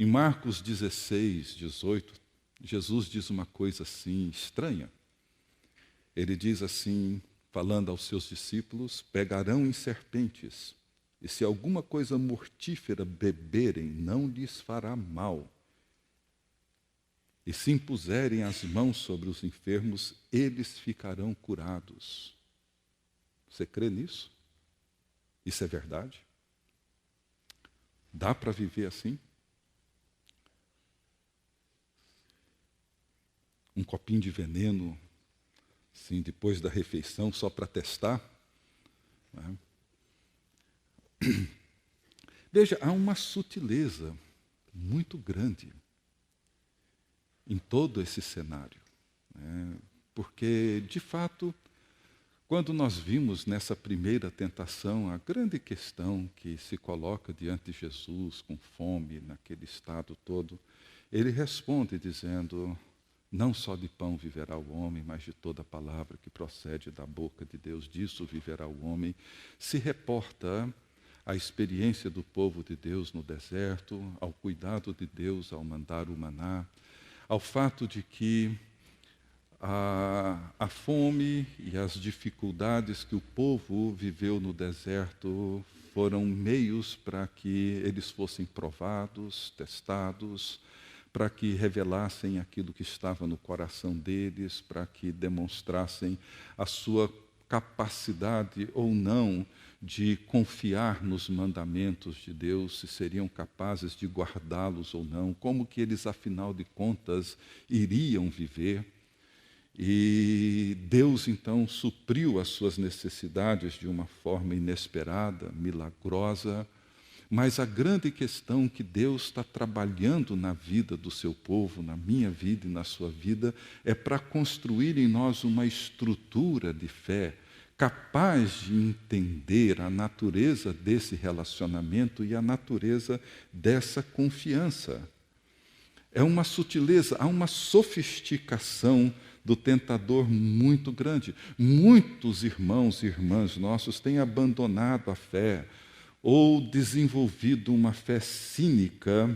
Em Marcos 16, 18, Jesus diz uma coisa assim estranha. Ele diz assim, falando aos seus discípulos: pegarão em serpentes, e se alguma coisa mortífera beberem, não lhes fará mal. E se impuserem as mãos sobre os enfermos, eles ficarão curados. Você crê nisso? Isso é verdade? Dá para viver assim? Um copinho de veneno, assim, depois da refeição, só para testar? Né? Veja, há uma sutileza muito grande em todo esse cenário. Né? Porque, de fato, quando nós vimos nessa primeira tentação a grande questão que se coloca diante de Jesus, com fome, naquele estado todo, ele responde dizendo: não só de pão viverá o homem, mas de toda palavra que procede da boca de Deus, disso viverá o homem. Se reporta à experiência do povo de Deus no deserto, ao cuidado de Deus ao mandar o maná, ao fato de que a fome e as dificuldades que o povo viveu no deserto foram meios para que eles fossem provados, testados, para que revelassem aquilo que estava no coração deles, para que demonstrassem a sua capacidade ou não de confiar nos mandamentos de Deus, se seriam capazes de guardá-los ou não, como que eles, afinal de contas, iriam viver. E Deus, então, supriu as suas necessidades de uma forma inesperada, milagrosa. Mas a grande questão que Deus está trabalhando na vida do seu povo, na minha vida e na sua vida, é para construir em nós uma estrutura de fé capaz de entender a natureza desse relacionamento e a natureza dessa confiança. É uma sutileza, há uma sofisticação do tentador muito grande. Muitos irmãos e irmãs nossos têm abandonado a fé ou desenvolvido uma fé cínica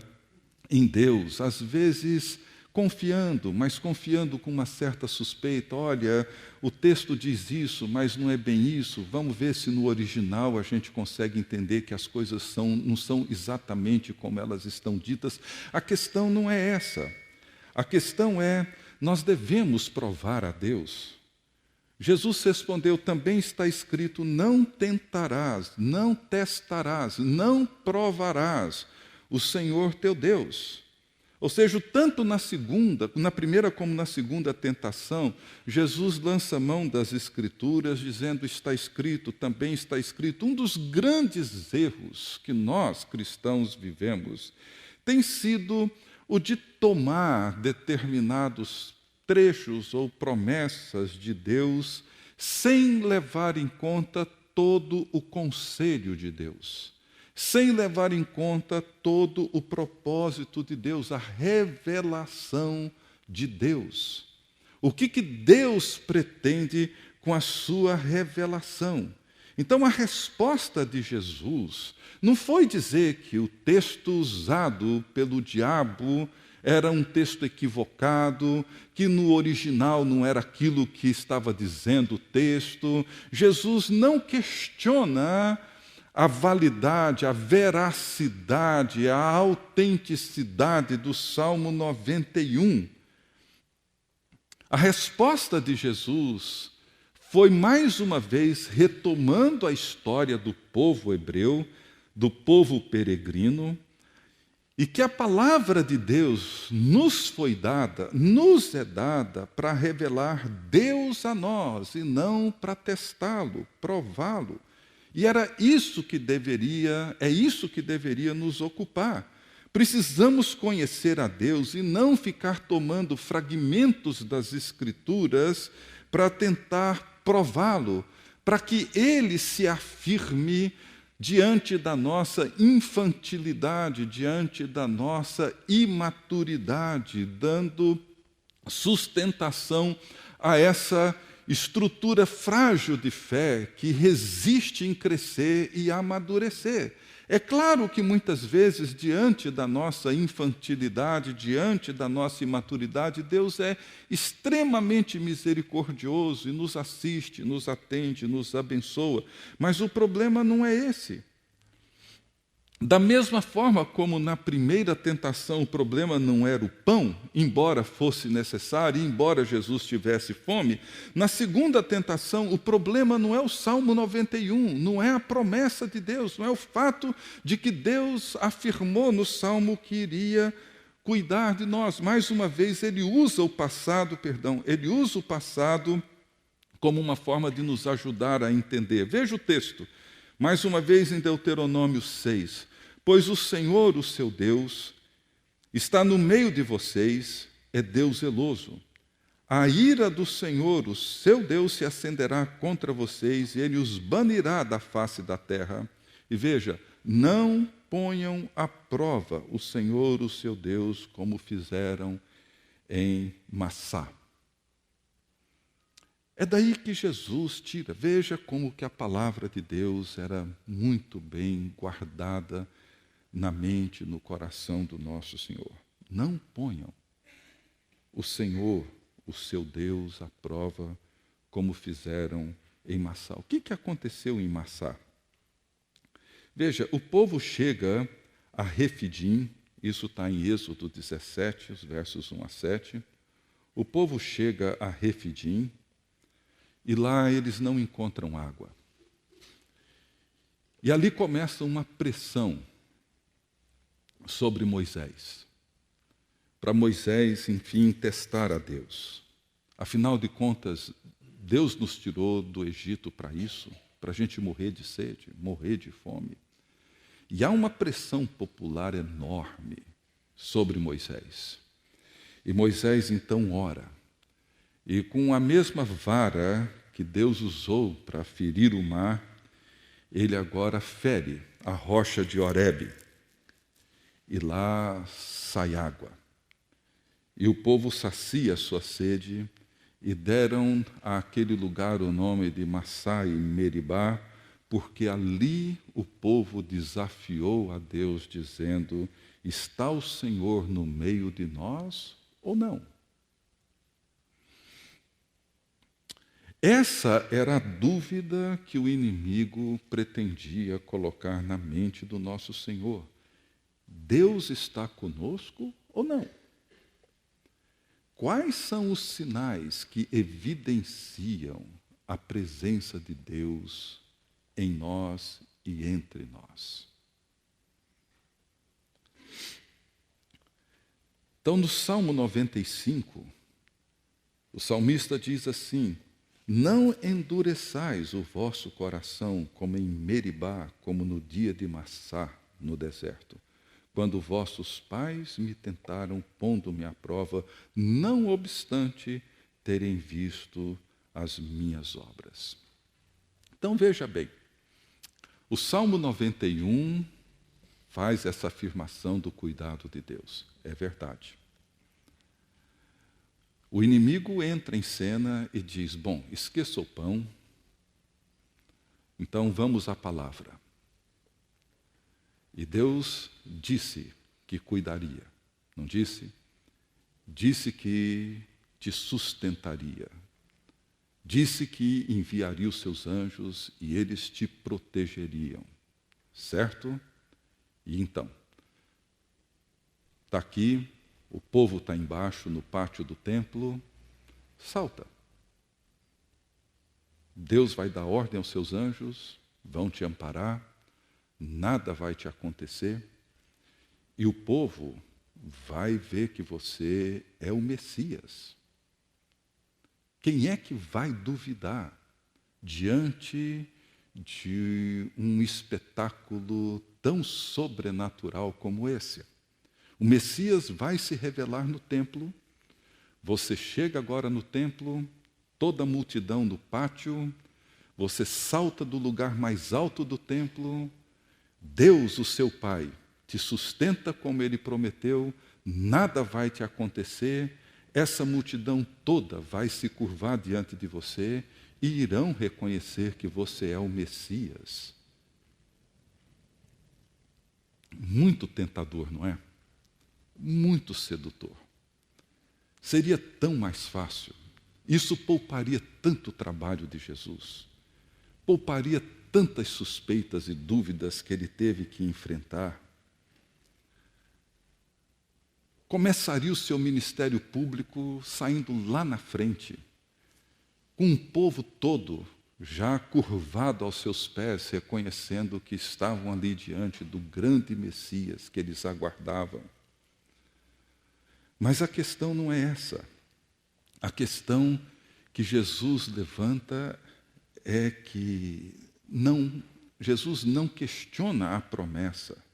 em Deus, às vezes confiando, mas confiando com uma certa suspeita. Olha, o texto diz isso, mas não é bem isso. Vamos ver se no original a gente consegue entender que as coisas não são exatamente como elas estão ditas. A questão não é essa. A questão é, nós devemos provar a Deus. Jesus respondeu: também está escrito: não tentarás, não testarás, não provarás o Senhor teu Deus. Ou seja, tanto na primeira como na segunda tentação, Jesus lança mão das Escrituras, dizendo: está escrito, também está escrito. Um dos grandes erros que nós, cristãos, vivemos tem sido o de tomar determinados trechos ou promessas de Deus sem levar em conta todo o conselho de Deus, sem levar em conta todo o propósito de Deus, a revelação de Deus. O que Deus pretende com a sua revelação? Então, a resposta de Jesus não foi dizer que o texto usado pelo diabo era um texto equivocado, que no original não era aquilo que estava dizendo o texto. Jesus não questiona a validade, a veracidade, a autenticidade do Salmo 91. A resposta de Jesus foi, mais uma vez, retomando a história do povo hebreu, do povo peregrino, e que a palavra de Deus nos foi dada, nos é dada para revelar Deus a nós e não para testá-lo, prová-lo. E é isso que deveria nos ocupar. Precisamos conhecer a Deus e não ficar tomando fragmentos das Escrituras para tentar prová-lo, para que ele se afirme diante da nossa infantilidade, diante da nossa imaturidade, dando sustentação a essa estrutura frágil de fé que resiste em crescer e amadurecer. É claro que muitas vezes, diante da nossa infantilidade, diante da nossa imaturidade, Deus é extremamente misericordioso e nos assiste, nos atende, nos abençoa. Mas o problema não é esse. Da mesma forma como na primeira tentação o problema não era o pão, embora fosse necessário, embora Jesus tivesse fome, na segunda tentação o problema não é o Salmo 91, não é a promessa de Deus, não é o fato de que Deus afirmou no Salmo que iria cuidar de nós. Mais uma vez, ele usa o passado como uma forma de nos ajudar a entender. Veja o texto. Mais uma vez em Deuteronômio 6, pois o Senhor, o seu Deus, está no meio de vocês, é Deus zeloso. A ira do Senhor, o seu Deus, se acenderá contra vocês e ele os banirá da face da terra. E veja, não ponham à prova o Senhor, o seu Deus, como fizeram em Massá. É daí que Jesus tira. Veja como que a palavra de Deus era muito bem guardada na mente, no coração do nosso Senhor. Não ponham o Senhor, o seu Deus, à prova, como fizeram em Massá. O que aconteceu em Massá? Veja, o povo chega a Refidim, isso está em Êxodo 17, os versos 1 a 7. O povo chega a Refidim, e lá eles não encontram água. E ali começa uma pressão sobre Moisés. Para Moisés, enfim, testar a Deus. Afinal de contas, Deus nos tirou do Egito para isso, para a gente morrer de sede, morrer de fome. E há uma pressão popular enorme sobre Moisés. E Moisés então ora. E com a mesma vara que Deus usou para ferir o mar, ele agora fere a rocha de Horebe. E lá sai água. E o povo sacia sua sede e deram àquele lugar o nome de Massá e Meribá, porque ali o povo desafiou a Deus, dizendo: está o Senhor no meio de nós ou não? Essa era a dúvida que o inimigo pretendia colocar na mente do nosso Senhor. Deus está conosco ou não? Quais são os sinais que evidenciam a presença de Deus em nós e entre nós? Então, no Salmo 95, o salmista diz assim: não endureçais o vosso coração como em Meribá, como no dia de Massá, no deserto, quando vossos pais me tentaram, pondo-me à prova, não obstante terem visto as minhas obras. Então veja bem, o Salmo 91 faz essa afirmação do cuidado de Deus. É verdade. O inimigo entra em cena e diz: bom, esqueça o pão, então vamos à palavra. E Deus disse que cuidaria, não disse? Disse que te sustentaria. Disse que enviaria os seus anjos e eles te protegeriam. Certo? E então? Está aqui, o povo está embaixo no pátio do templo, salta. Deus vai dar ordem aos seus anjos, vão te amparar, nada vai te acontecer, e o povo vai ver que você é o Messias. Quem é que vai duvidar diante de um espetáculo tão sobrenatural como esse? O Messias vai se revelar no templo, você chega agora no templo, toda a multidão no pátio, você salta do lugar mais alto do templo, Deus, o seu Pai, te sustenta como Ele prometeu, nada vai te acontecer, essa multidão toda vai se curvar diante de você e irão reconhecer que você é o Messias. Muito tentador, não é? Muito sedutor. Seria tão mais fácil. Isso pouparia tanto trabalho de Jesus. Pouparia tantas suspeitas e dúvidas que ele teve que enfrentar. Começaria o seu ministério público saindo lá na frente, com um povo todo já curvado aos seus pés, reconhecendo que estavam ali diante do grande Messias que eles aguardavam. Mas a questão não é essa. A questão que Jesus levanta é que Jesus não questiona a promessa.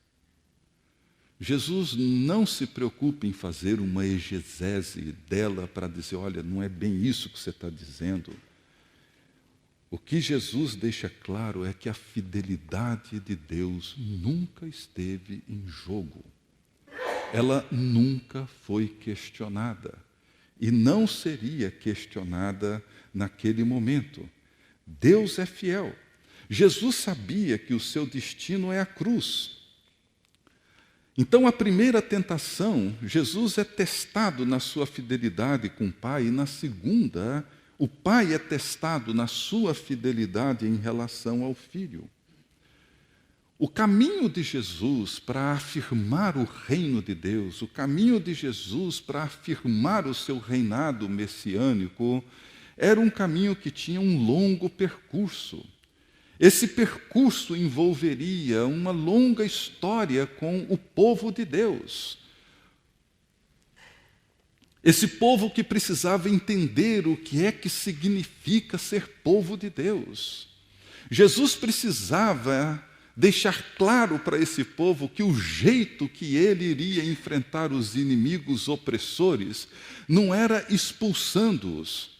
Jesus não se preocupa em fazer uma exegese dela para dizer, olha, não é bem isso que você está dizendo. O que Jesus deixa claro é que a fidelidade de Deus nunca esteve em jogo. Ela nunca foi questionada. E não seria questionada naquele momento. Deus é fiel. Jesus sabia que o seu destino é a cruz. Então, a primeira tentação, Jesus é testado na sua fidelidade com o Pai, e na segunda, o Pai é testado na sua fidelidade em relação ao Filho. O caminho de Jesus para afirmar o reino de Deus, o caminho de Jesus para afirmar o seu reinado messiânico, era um caminho que tinha um longo percurso. Esse percurso envolveria uma longa história com o povo de Deus. Esse povo que precisava entender o que é que significa ser povo de Deus. Jesus precisava deixar claro para esse povo que o jeito que ele iria enfrentar os inimigos opressores não era expulsando-os.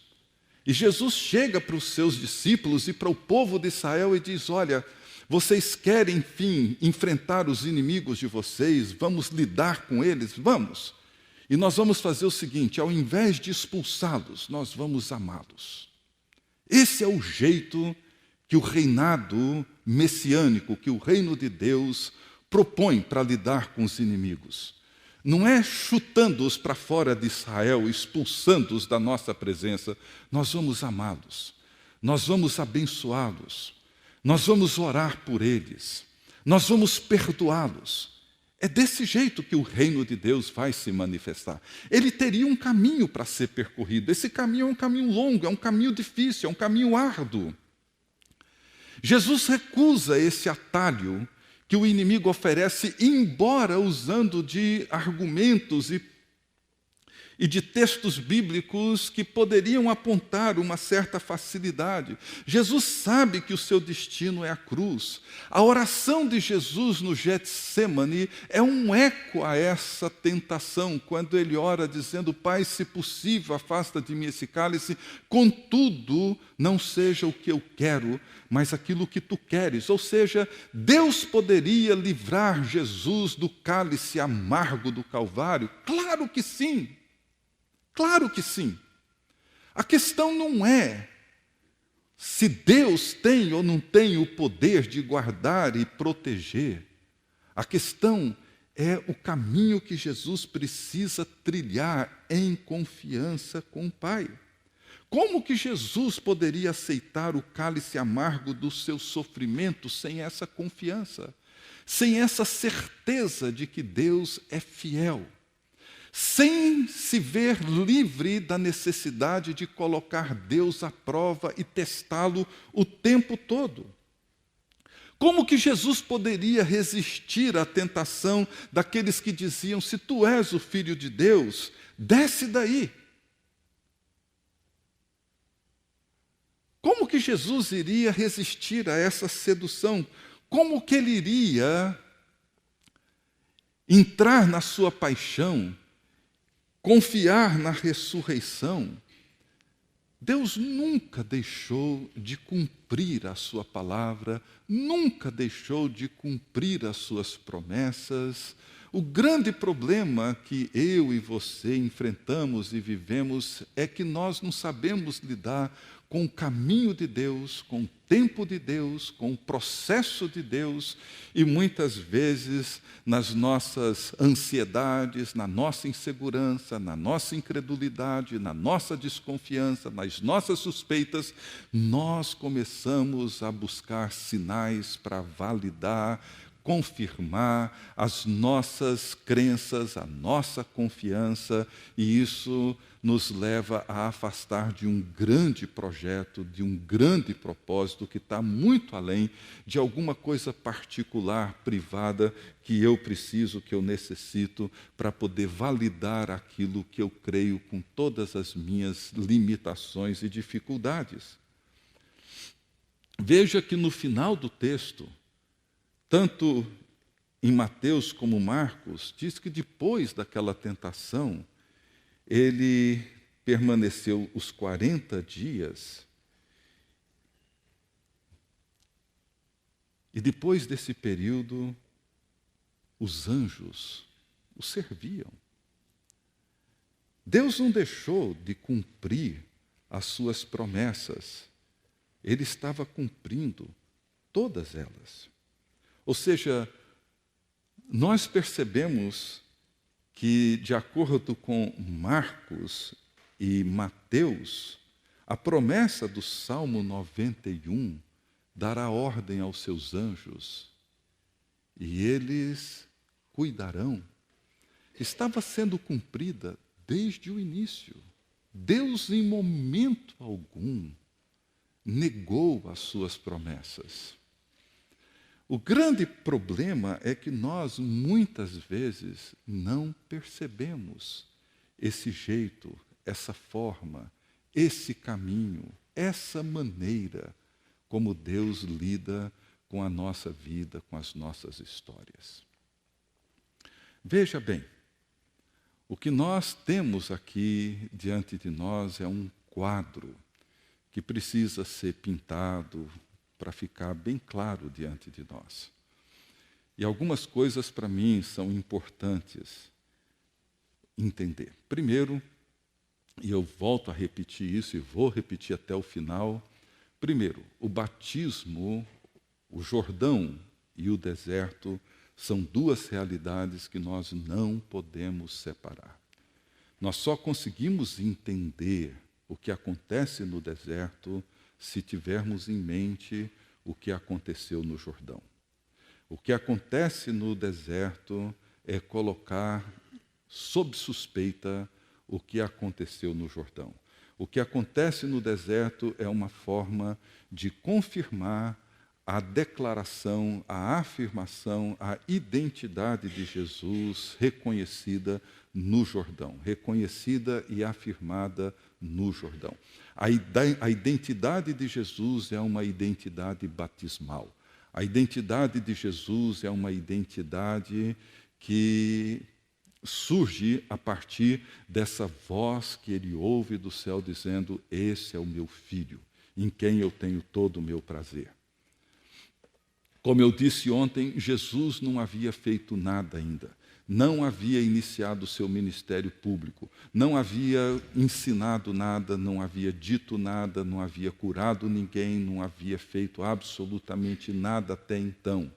E Jesus chega para os seus discípulos e para o povo de Israel e diz, olha, vocês querem, enfim, enfrentar os inimigos de vocês, vamos lidar com eles? Vamos. E nós vamos fazer o seguinte, ao invés de expulsá-los, nós vamos amá-los. Esse é o jeito que o reinado messiânico, que o reino de Deus propõe para lidar com os inimigos. Não é chutando-os para fora de Israel, expulsando-os da nossa presença. Nós vamos amá-los, nós vamos abençoá-los, nós vamos orar por eles, nós vamos perdoá-los. É desse jeito que o reino de Deus vai se manifestar. Ele teria um caminho para ser percorrido. Esse caminho é um caminho longo, é um caminho difícil, é um caminho árduo. Jesus recusa esse atalho que o inimigo oferece, embora usando de argumentos e de textos bíblicos que poderiam apontar uma certa facilidade. Jesus sabe que o seu destino é a cruz. A oração de Jesus no Getsêmani é um eco a essa tentação, quando ele ora dizendo, Pai, se possível, afasta de mim esse cálice, contudo, não seja o que eu quero, mas aquilo que tu queres. Ou seja, Deus poderia livrar Jesus do cálice amargo do Calvário? Claro que sim. Claro que sim. A questão não é se Deus tem ou não tem o poder de guardar e proteger. A questão é o caminho que Jesus precisa trilhar em confiança com o Pai. Como que Jesus poderia aceitar o cálice amargo do seu sofrimento sem essa confiança? Sem essa certeza de que Deus é fiel? Sem se ver livre da necessidade de colocar Deus à prova e testá-lo o tempo todo. Como que Jesus poderia resistir à tentação daqueles que diziam, se tu és o Filho de Deus, desce daí. Como que Jesus iria resistir a essa sedução? Como que ele iria entrar na sua paixão, confiar na ressurreição? Deus nunca deixou de cumprir a sua palavra, nunca deixou de cumprir as suas promessas. O grande problema que eu e você enfrentamos e vivemos é que nós não sabemos lidar com o caminho de Deus, com o tempo de Deus, com o processo de Deus, e muitas vezes nas nossas ansiedades, na nossa insegurança, na nossa incredulidade, na nossa desconfiança, nas nossas suspeitas, nós começamos a buscar sinais para validar, confirmar as nossas crenças, a nossa confiança, e isso nos leva a afastar de um grande projeto, de um grande propósito que está muito além de alguma coisa particular, privada, que eu preciso, que eu necessito para poder validar aquilo que eu creio com todas as minhas limitações e dificuldades. Veja que no final do texto, tanto em Mateus como Marcos, diz que depois daquela tentação, ele permaneceu os 40 dias. E depois desse período, os anjos o serviam. Deus não deixou de cumprir as suas promessas. Ele estava cumprindo todas elas. Ou seja, nós percebemos que, de acordo com Marcos e Mateus, a promessa do Salmo 91 dará ordem aos seus anjos e eles cuidarão. Estava sendo cumprida desde o início. Deus, em momento algum, negou as suas promessas. O grande problema é que nós, muitas vezes, não percebemos esse jeito, essa forma, esse caminho, essa maneira como Deus lida com a nossa vida, com as nossas histórias. Veja bem, o que nós temos aqui diante de nós é um quadro que precisa ser pintado, para ficar bem claro diante de nós. E algumas coisas para mim são importantes entender. Primeiro, e eu volto a repetir isso e vou repetir até o final. Primeiro, o batismo, o Jordão e o deserto são duas realidades que nós não podemos separar. Nós só conseguimos entender o que acontece no deserto se tivermos em mente o que aconteceu no Jordão. O que acontece no deserto é colocar sob suspeita o que aconteceu no Jordão. O que acontece no deserto é uma forma de confirmar a declaração, a afirmação, a identidade de Jesus reconhecida no Jordão, reconhecida e afirmada no Jordão. A identidade de Jesus é uma identidade batismal. A identidade de Jesus é uma identidade que surge a partir dessa voz que ele ouve do céu dizendo: esse é o meu filho, em quem eu tenho todo o meu prazer. Como eu disse ontem, Jesus não havia feito nada ainda. Não havia iniciado o seu ministério público, não havia ensinado nada, não havia dito nada, não havia curado ninguém, não havia feito absolutamente nada até então.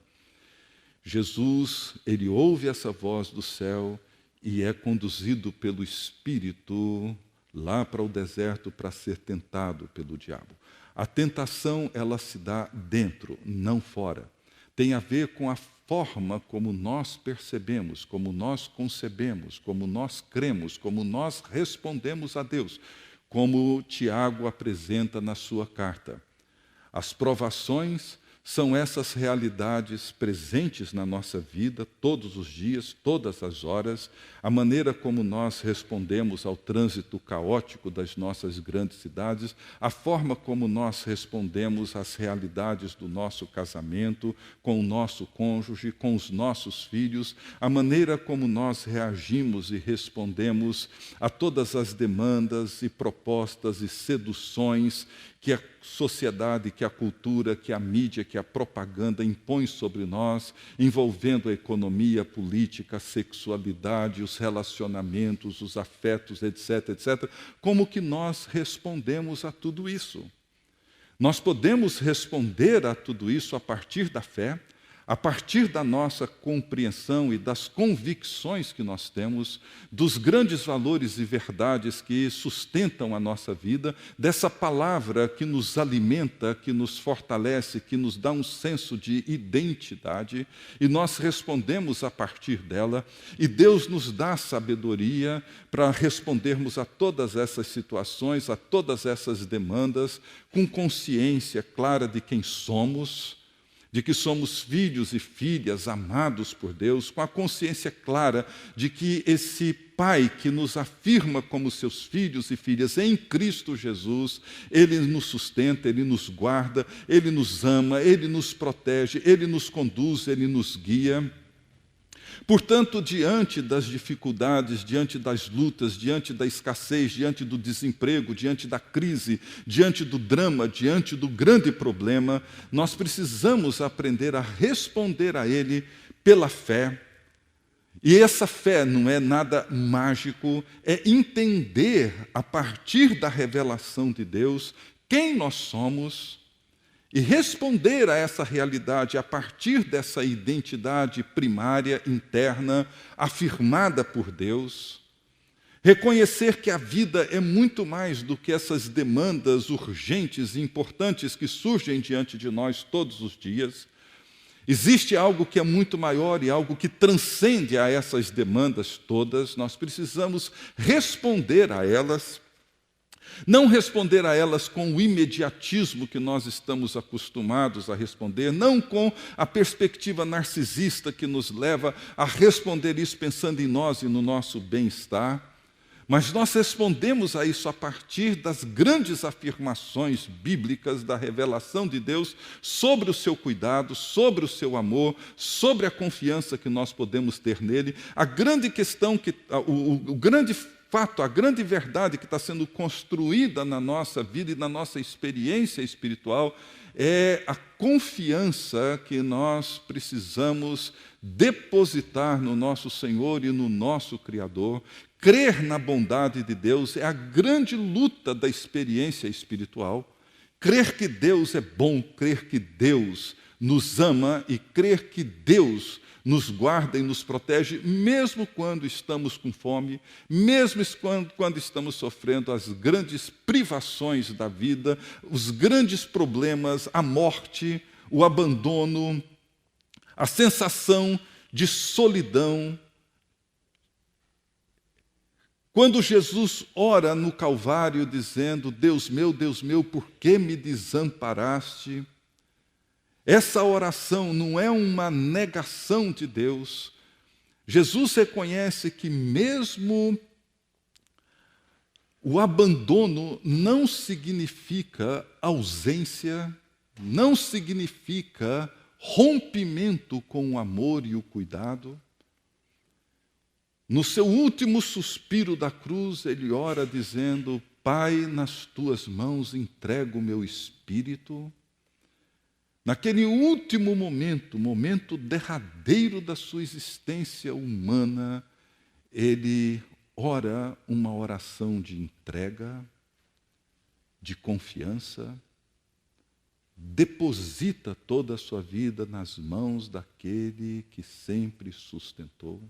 Jesus, ele ouve essa voz do céu e é conduzido pelo Espírito lá para o deserto para ser tentado pelo diabo. A tentação, ela se dá dentro, não fora. Tem a ver com a forma como nós percebemos, como nós concebemos, como nós cremos, como nós respondemos a Deus, como Tiago apresenta na sua carta. As provações são essas realidades presentes na nossa vida, todos os dias, todas as horas, a maneira como nós respondemos ao trânsito caótico das nossas grandes cidades, a forma como nós respondemos às realidades do nosso casamento, com o nosso cônjuge, com os nossos filhos, a maneira como nós reagimos e respondemos a todas as demandas e propostas e seduções que a sociedade, que a cultura, que a mídia, que que a propaganda impõe sobre nós, envolvendo a economia, a política, a sexualidade, os relacionamentos, os afetos, etc., etc., como que nós respondemos a tudo isso? Nós podemos responder a tudo isso a partir da fé, a partir da nossa compreensão e das convicções que nós temos, dos grandes valores e verdades que sustentam a nossa vida, dessa palavra que nos alimenta, que nos fortalece, que nos dá um senso de identidade, e nós respondemos a partir dela, e Deus nos dá sabedoria para respondermos a todas essas situações, a todas essas demandas, com consciência clara de quem somos, de que somos filhos e filhas amados por Deus, com a consciência clara de que esse Pai que nos afirma como seus filhos e filhas em Cristo Jesus, Ele nos sustenta, Ele nos guarda, Ele nos ama, Ele nos protege, Ele nos conduz, Ele nos guia. Portanto, diante das dificuldades, diante das lutas, diante da escassez, diante do desemprego, diante da crise, diante do drama, diante do grande problema, nós precisamos aprender a responder a ele pela fé. E essa fé não é nada mágico, é entender, a partir da revelação de Deus, quem nós somos, e responder a essa realidade a partir dessa identidade primária, interna, afirmada por Deus. Reconhecer que a vida é muito mais do que essas demandas urgentes e importantes que surgem diante de nós todos os dias. Existe algo que é muito maior e algo que transcende a essas demandas todas. Nós precisamos responder a elas. Não responder a elas com o imediatismo que nós estamos acostumados a responder, não com a perspectiva narcisista que nos leva a responder isso pensando em nós e no nosso bem-estar, mas nós respondemos a isso a partir das grandes afirmações bíblicas da revelação de Deus sobre o seu cuidado, sobre o seu amor, sobre a confiança que nós podemos ter nele. A grande questão, o grande fato, a grande verdade que está sendo construída na nossa vida e na nossa experiência espiritual é a confiança que nós precisamos depositar no nosso Senhor e no nosso Criador. Crer na bondade de Deus é a grande luta da experiência espiritual. Crer que Deus é bom, crer que Deus nos ama e crer que Deus nos guarda e nos protege, mesmo quando estamos com fome, mesmo quando estamos sofrendo as grandes privações da vida, os grandes problemas, a morte, o abandono, a sensação de solidão. Quando Jesus ora no Calvário dizendo: Deus meu, por que me desamparaste? Essa oração não é uma negação de Deus. Jesus reconhece que mesmo o abandono não significa ausência, não significa rompimento com o amor e o cuidado. No seu último suspiro da cruz, ele ora dizendo: Pai, nas tuas mãos entrego o meu espírito. Naquele último momento derradeiro da sua existência humana, ele ora uma oração de entrega, de confiança, deposita toda a sua vida nas mãos daquele que sempre sustentou.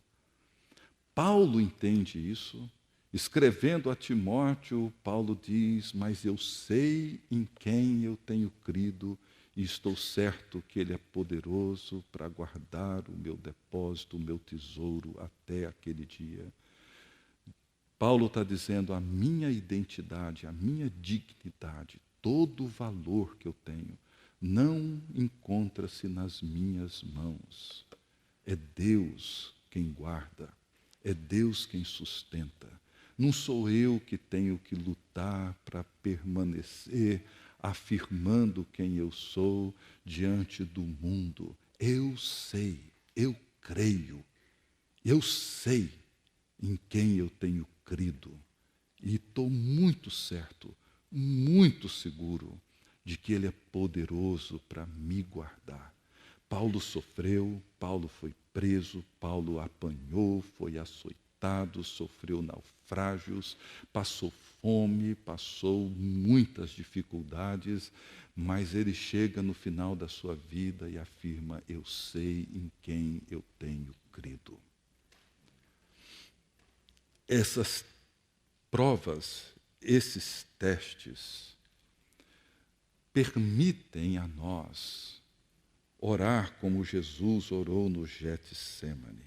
Paulo entende isso. Escrevendo a Timóteo, Paulo diz: mas eu sei em quem eu tenho crido, e estou certo que Ele é poderoso para guardar o meu depósito, o meu tesouro até aquele dia. Paulo está dizendo: a minha identidade, a minha dignidade, todo o valor que eu tenho, não encontra-se nas minhas mãos. É Deus quem guarda, é Deus quem sustenta. Não sou eu que tenho que lutar para permanecer afirmando quem eu sou diante do mundo. Eu sei, eu creio, eu sei em quem eu tenho crido. E estou muito certo, muito seguro de que Ele é poderoso para me guardar. Paulo sofreu, Paulo foi preso, Paulo apanhou, foi açoitado, sofreu naufrágios, passou fome, passou muitas dificuldades, mas ele chega no final da sua vida e afirma: eu sei em quem eu tenho crido. Essas provas, esses testes, permitem a nós orar como Jesus orou no Getsêmani.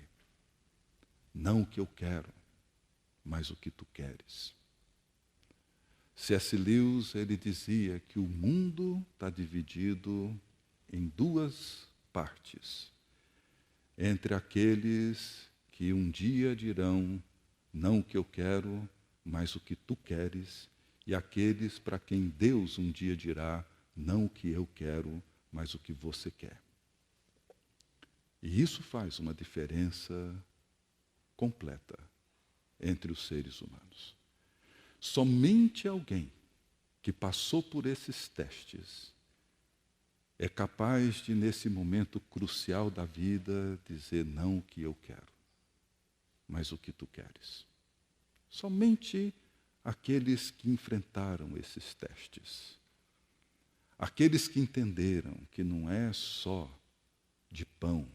Não o que eu quero, mas o que tu queres. C.S. Lewis, ele dizia que o mundo está dividido em duas partes. Entre aqueles que um dia dirão, não o que eu quero, mas o que tu queres, e aqueles para quem Deus um dia dirá, não o que eu quero, mas o que você quer. E isso faz uma diferença completa entre os seres humanos. Somente alguém que passou por esses testes é capaz de, nesse momento crucial da vida, dizer não o que eu quero, mas o que tu queres. Somente aqueles que enfrentaram esses testes. Aqueles que entenderam que não é só de pão,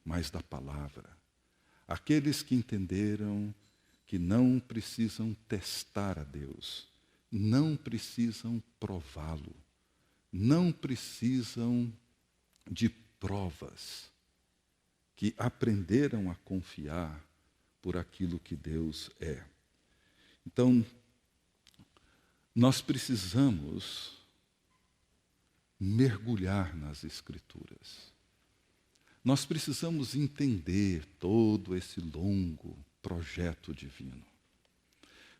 mas da palavra. Aqueles que entenderam que não precisam testar a Deus, não precisam prová-lo, não precisam de provas, que aprenderam a confiar por aquilo que Deus é. Então, nós precisamos mergulhar nas Escrituras. Nós precisamos entender todo esse longo projeto divino.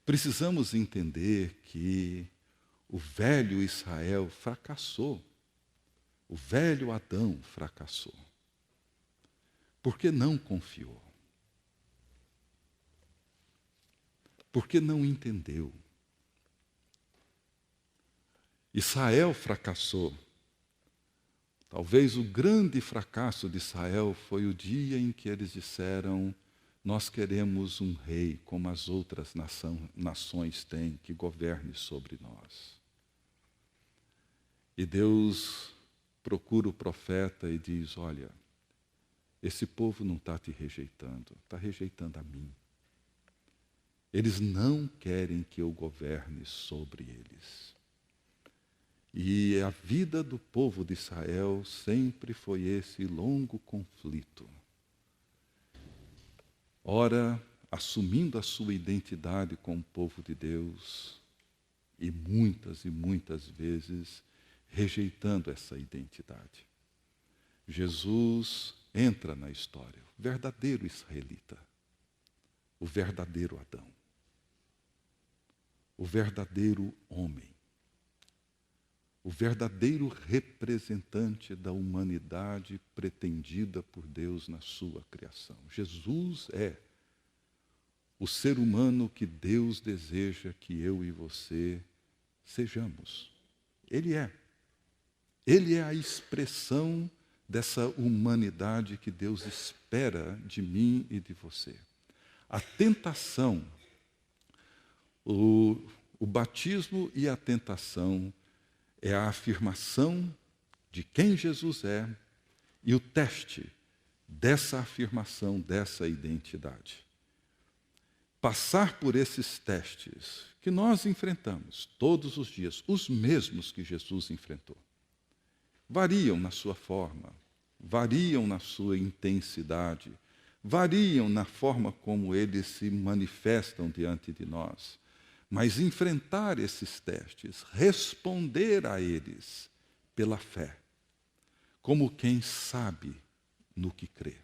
Precisamos entender que o velho Israel fracassou. O velho Adão fracassou. Porque não confiou. Porque não entendeu. Israel fracassou. Talvez o grande fracasso de Israel foi o dia em que eles disseram: nós queremos um rei como as outras nações têm, que governe sobre nós. E Deus procura o profeta e diz: olha, esse povo não está te rejeitando, está rejeitando a mim. Eles não querem que eu governe sobre eles. E a vida do povo de Israel sempre foi esse longo conflito. Ora, assumindo a sua identidade como povo de Deus, e muitas vezes rejeitando essa identidade. Jesus entra na história, o verdadeiro israelita, o verdadeiro Adão, o verdadeiro homem, o verdadeiro representante da humanidade pretendida por Deus na sua criação. Jesus é o ser humano que Deus deseja que eu e você sejamos. Ele é. Ele é a expressão dessa humanidade que Deus espera de mim e de você. A tentação, o batismo e a tentação é a afirmação de quem Jesus é e o teste dessa afirmação, dessa identidade. Passar por esses testes que nós enfrentamos todos os dias, os mesmos que Jesus enfrentou, variam na sua forma, variam na sua intensidade, variam na forma como eles se manifestam diante de nós. Mas enfrentar esses testes, responder a eles pela fé, como quem sabe no que crê,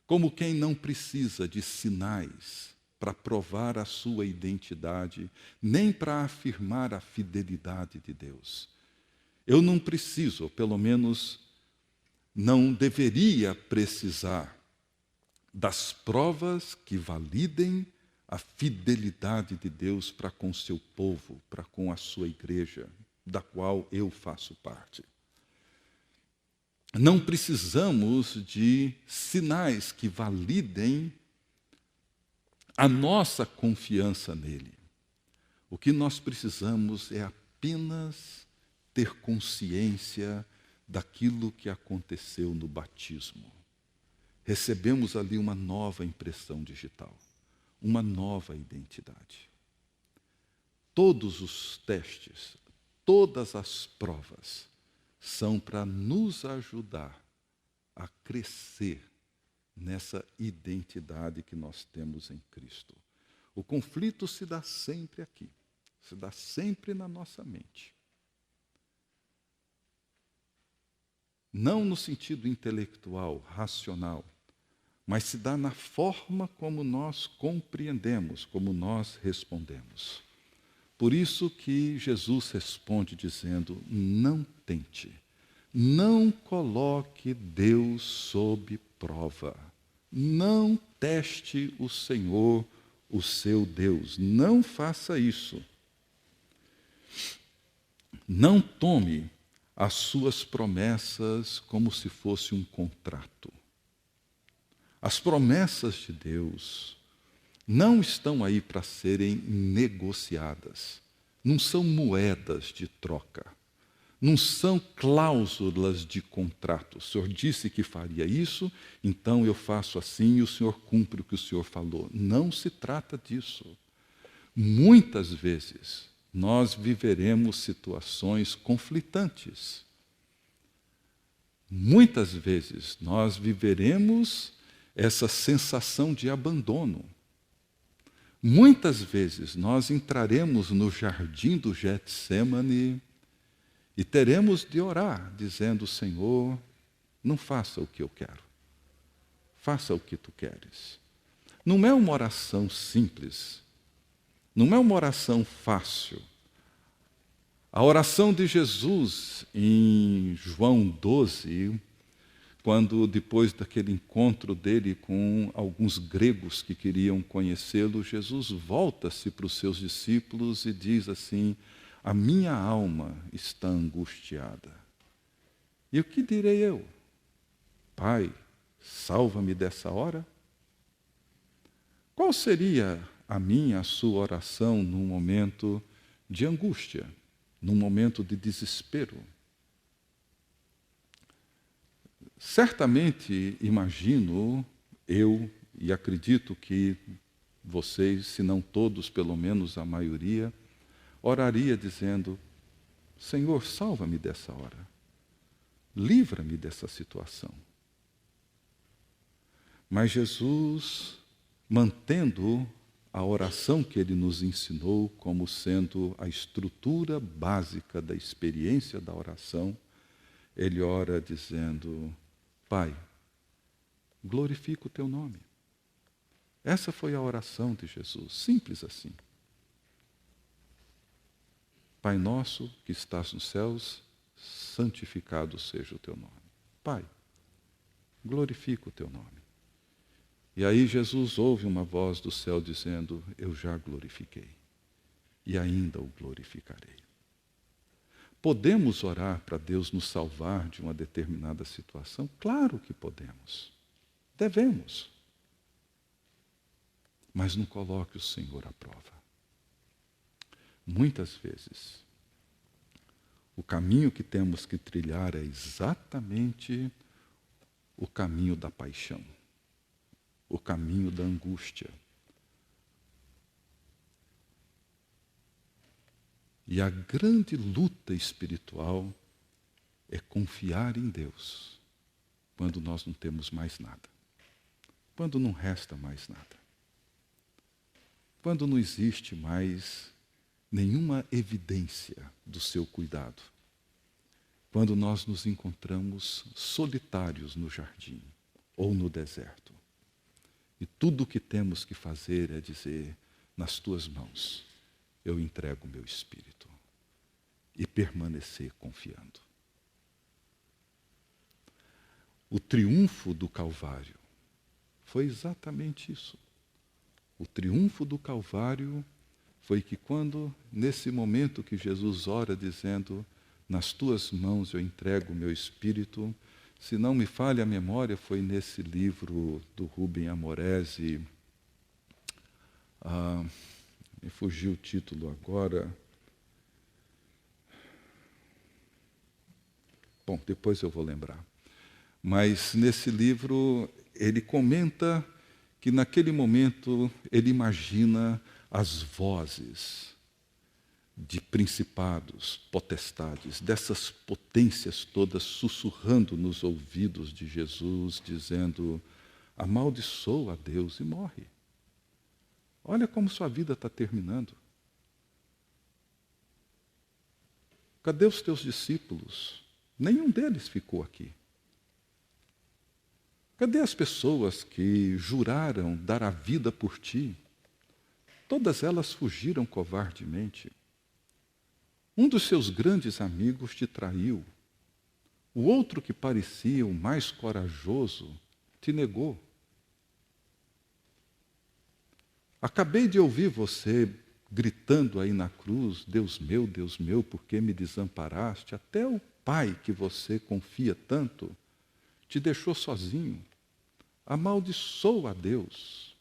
como quem não precisa de sinais para provar a sua identidade, nem para afirmar a fidelidade de Deus. Eu não preciso, ou pelo menos não deveria precisar, das provas que validem a fidelidade de Deus para com seu povo, para com a sua igreja. da qual eu faço parte. Não precisamos de sinais que validem a nossa confiança nele. O que nós precisamos é apenas ter consciência daquilo que aconteceu no batismo. Recebemos ali uma nova impressão digital, uma nova identidade. Todos os testes, todas as provas são para nos ajudar a crescer nessa identidade que nós temos em Cristo. O conflito se dá sempre aqui, se dá sempre na nossa mente. Não no sentido intelectual, racional, mas se dá na forma como nós compreendemos, como nós respondemos. Por isso que Jesus responde dizendo: não tente, não coloque Deus sob prova, não teste o Senhor, o seu Deus, não faça isso. Não tome as suas promessas como se fosse um contrato. As promessas de Deus não estão aí para serem negociadas. Não são moedas de troca. Não são cláusulas de contrato. O Senhor disse que faria isso, então eu faço assim e o Senhor cumpre o que o Senhor falou. Não se trata disso. Muitas vezes nós viveremos situações conflitantes. Muitas vezes nós viveremos essa sensação de abandono. Muitas vezes nós entraremos no jardim do Getsêmani e teremos de orar, dizendo: Senhor, não faça o que eu quero, faça o que tu queres. Não é uma oração simples, não é uma oração fácil. A oração de Jesus em João 12, quando depois daquele encontro dele com alguns gregos que queriam conhecê-lo, Jesus volta-se para os seus discípulos e diz assim: a minha alma está angustiada. E o que direi eu? Pai, salva-me dessa hora? Qual seria a sua oração num momento de angústia, num momento de desespero? Certamente, imagino, eu, e acredito que vocês, se não todos, pelo menos a maioria, oraria dizendo: Senhor, salva-me dessa hora. Livra-me dessa situação. Mas Jesus, mantendo a oração que ele nos ensinou como sendo a estrutura básica da experiência da oração, ele ora dizendo: Pai, glorifica o teu nome. Essa foi a oração de Jesus, simples assim. Pai nosso que estás nos céus, santificado seja o teu nome. Pai, glorifica o teu nome. E aí Jesus ouve uma voz do céu dizendo: eu já glorifiquei e ainda o glorificarei. Podemos orar para Deus nos salvar de uma determinada situação? Claro que podemos. Devemos. Mas não coloque o Senhor à prova. Muitas vezes, o caminho que temos que trilhar é exatamente o caminho da paixão, o caminho da angústia. E a grande luta espiritual é confiar em Deus quando nós não temos mais nada, quando não resta mais nada, quando não existe mais nenhuma evidência do seu cuidado, quando nós nos encontramos solitários no jardim ou no deserto. E tudo o que temos que fazer é dizer: nas tuas mãos eu entrego o meu espírito, e permanecer confiando. O triunfo do Calvário foi exatamente isso. O triunfo do Calvário foi que quando, nesse momento que Jesus ora dizendo, nas tuas mãos eu entrego o meu espírito, se não me falha a memória, foi nesse livro do Rubem Amorese, me fugiu o título agora. Bom, depois eu vou lembrar. Mas nesse livro ele comenta que naquele momento ele imagina as vozes de principados, potestades, dessas potências todas sussurrando nos ouvidos de Jesus, dizendo: amaldiçoa a Deus e morre. Olha como sua vida está terminando. Cadê os teus discípulos? Nenhum deles ficou aqui. Cadê as pessoas que juraram dar a vida por ti? Todas elas fugiram covardemente. Um dos seus grandes amigos te traiu. O outro, que parecia o mais corajoso, te negou. Acabei de ouvir você gritando aí na cruz: Deus meu, por que me desamparaste? Até o Pai que você confia tanto te deixou sozinho. Amaldiçoa a Deus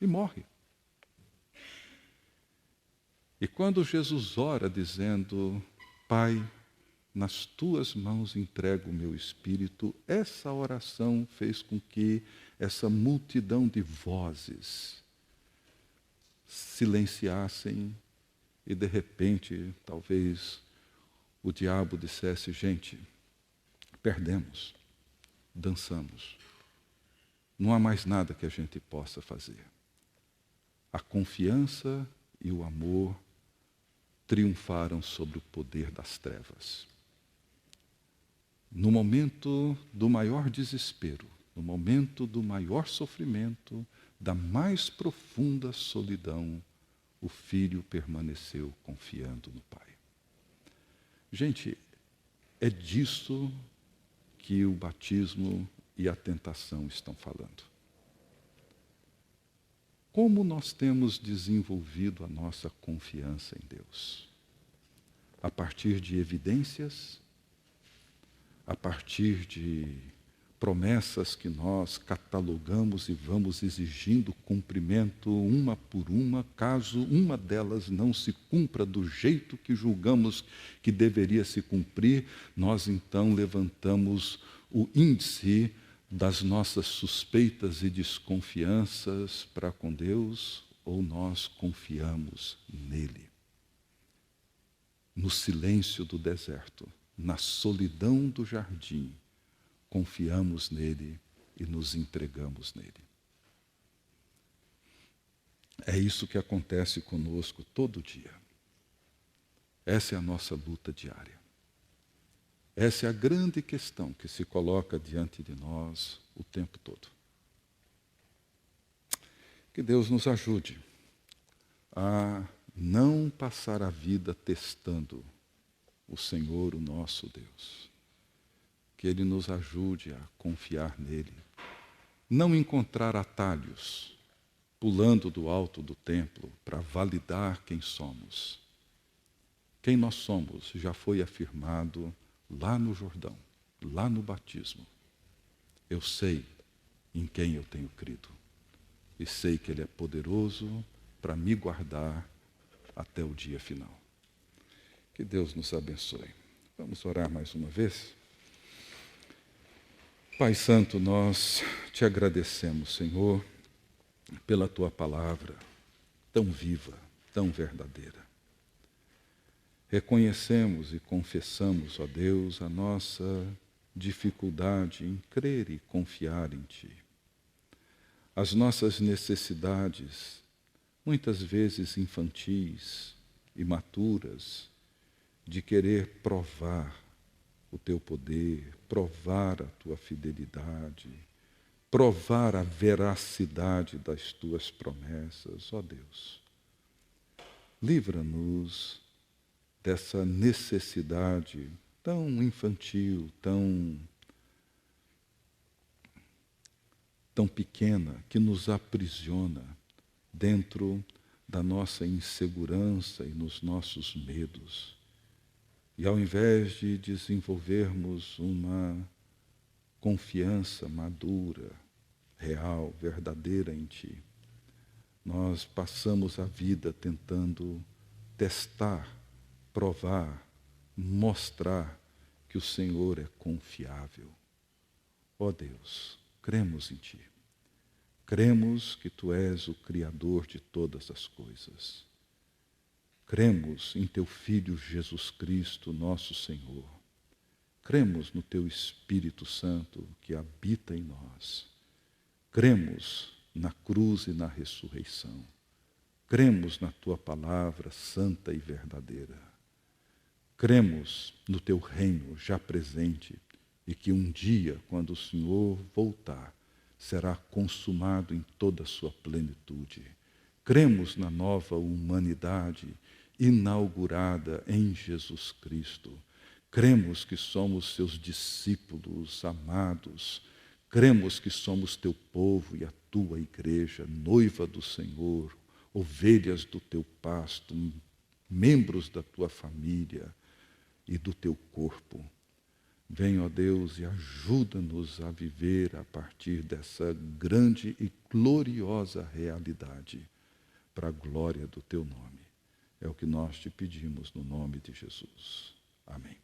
e morre. E quando Jesus ora dizendo: Pai, nas tuas mãos entrego o meu espírito, essa oração fez com que essa multidão de vozes silenciassem e de repente, talvez o diabo dissesse: gente, perdemos, dançamos. Não há mais nada que a gente possa fazer. A confiança e o amor triunfaram sobre o poder das trevas. No momento do maior desespero, no momento do maior sofrimento, da mais profunda solidão, o Filho permaneceu confiando no Pai. Gente, é disso que o batismo e a tentação estão falando. Como nós temos desenvolvido a nossa confiança em Deus? A partir de evidências, a partir de promessas que nós catalogamos e vamos exigindo cumprimento uma por uma, caso uma delas não se cumpra do jeito que julgamos que deveria se cumprir, nós então levantamos o índice das nossas suspeitas e desconfianças para com Deus, ou nós confiamos nele. No silêncio do deserto, na solidão do jardim, confiamos nele e nos entregamos nele. É isso que acontece conosco todo dia. Essa é a nossa luta diária. Essa é a grande questão que se coloca diante de nós o tempo todo. Que Deus nos ajude a não passar a vida testando o Senhor, o nosso Deus. Que Ele nos ajude a confiar nele. Não encontrar atalhos, pulando do alto do templo para validar quem somos. Quem nós somos já foi afirmado lá no Jordão, lá no batismo. Eu sei em quem eu tenho crido. E sei que Ele é poderoso para me guardar até o dia final. Que Deus nos abençoe. Vamos orar mais uma vez? Pai Santo, nós te agradecemos, Senhor, pela Tua palavra tão viva, tão verdadeira. Reconhecemos e confessamos, ó Deus, a nossa dificuldade em crer e confiar em Ti. As nossas necessidades, muitas vezes infantis, imaturas, de querer provar o Teu poder, provar a Tua fidelidade, provar a veracidade das Tuas promessas, ó Deus. Livra-nos dessa necessidade tão infantil, tão pequena, que nos aprisiona dentro da nossa insegurança e nos nossos medos. E ao invés de desenvolvermos uma confiança madura, real, verdadeira em Ti, nós passamos a vida tentando testar, provar, mostrar que o Senhor é confiável. Ó Deus, cremos em Ti. Cremos que Tu és o Criador de todas as coisas. Cremos em Teu Filho Jesus Cristo, nosso Senhor. Cremos no Teu Espírito Santo que habita em nós. Cremos na cruz e na ressurreição. Cremos na Tua palavra santa e verdadeira. Cremos no Teu reino já presente e que um dia, quando o Senhor voltar, será consumado em toda a sua plenitude. Cremos na nova humanidade inaugurada em Jesus Cristo. Cremos que somos seus discípulos amados. Cremos que somos teu povo e a tua igreja, noiva do Senhor, ovelhas do teu pasto, membros da tua família e do teu corpo. Vem, ó Deus, e ajuda-nos a viver a partir dessa grande e gloriosa realidade, para a glória do teu nome. É o que nós te pedimos no nome de Jesus. Amém.